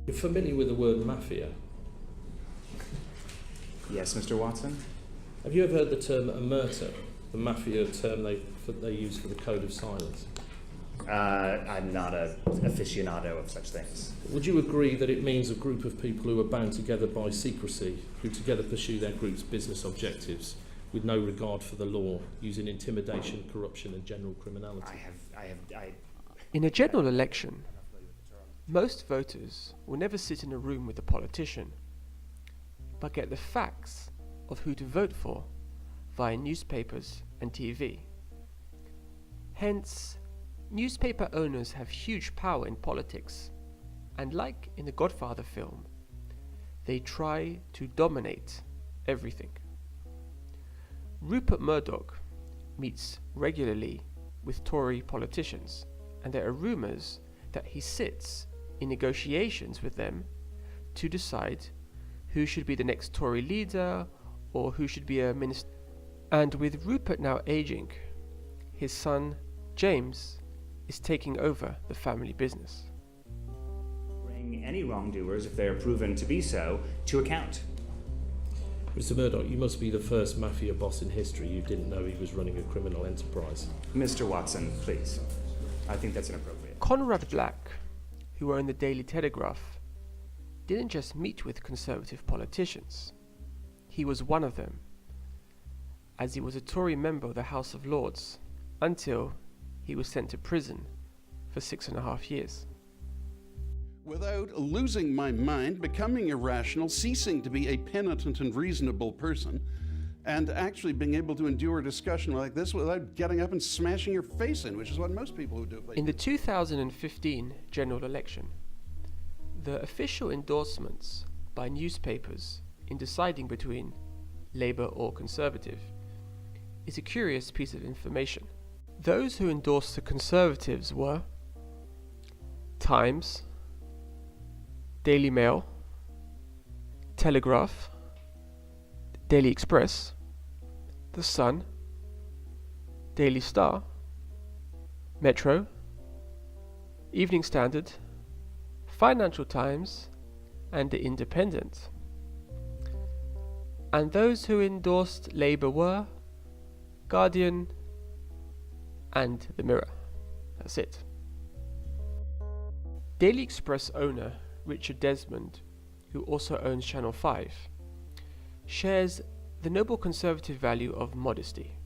You're familiar with the word mafia? Yes, Mr. Watson? Have you ever heard the term omerta, the mafia term they use for the code of silence? I'm not an aficionado of such things. Would you agree that it means a group of people who are bound together by secrecy, who together pursue their group's business objectives with no regard for the law, using intimidation, corruption and general criminality? In a general election, most voters will never sit in a room with a politician, but get the facts of who to vote for via newspapers and TV. Hence, newspaper owners have huge power in politics, and like in the Godfather film, they try to dominate everything. Rupert Murdoch meets regularly with Tory politicians, and there are rumours that he sits in negotiations with them to decide who should be the next Tory leader or who should be a minister. And with Rupert now aging, his son James is taking over the family business. Bring any wrongdoers, if they are proven to be so, to account. Mr. Murdoch, you must be the first mafia boss in history who didn't know he was running a criminal enterprise. Mr. Watson, please. I think that's inappropriate. Conrad Black, who owned the Daily Telegraph, didn't just meet with Conservative politicians. He was one of them, as he was a Tory member of the House of Lords until he was sent to prison for 6.5 years. Without losing my mind, becoming irrational, ceasing to be a penitent and reasonable person, and actually being able to endure a discussion like this without getting up and smashing your face in, which is what most people would do. In the 2015 general election, the official endorsements by newspapers in deciding between Labour or Conservative is a curious piece of information. Those who endorsed the Conservatives were Times, Daily Mail, Telegraph, Daily Express, The Sun, Daily Star, Metro, Evening Standard, Financial Times, and The Independent. And those who endorsed Labour were Guardian and The Mirror. That's it. Daily Express owner Richard Desmond, who also owns Channel 5, shares the noble conservative value of modesty.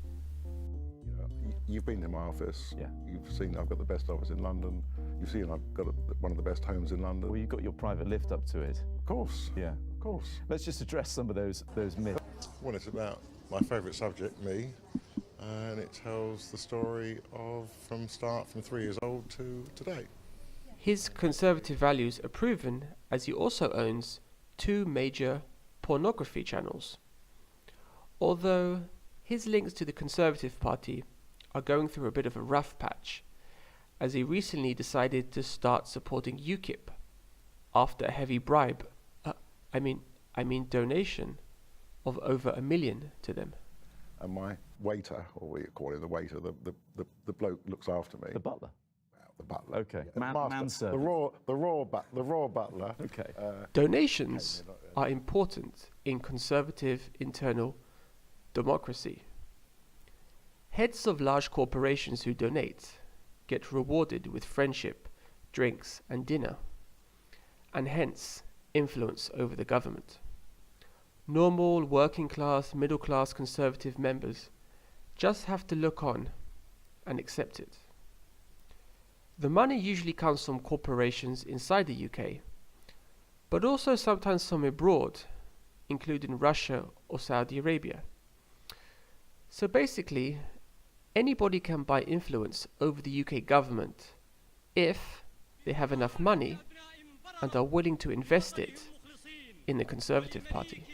You've been to my office. Yeah. You've seen I've got the best office in London. You've seen I've got one of the best homes in London. Well, you've got your private lift up to it. Of course. Yeah. Of course. Let's just address some of those myths. Well, it's about my favourite subject, me, and it tells the story of from 3 years old to today. His conservative values are proven as he also owns 2 major pornography channels. Although his links to the Conservative Party are going through a bit of a rough patch, as he recently decided to start supporting UKIP after a heavy donation of over $1 million to them. And my waiter, or we call him the waiter, the bloke looks after me. The butler. The butler. Okay. Yeah, the master, the raw butler. Okay. Donations are important in conservative internal democracy. Heads of large corporations who donate get rewarded with friendship, drinks and dinner, and hence influence over the government. Normal working class, middle class conservative members just have to look on and accept it. The money usually comes from corporations inside the UK, but also sometimes from abroad, including Russia or Saudi Arabia. So basically, anybody can buy influence over the UK government if they have enough money and are willing to invest it in the Conservative Party.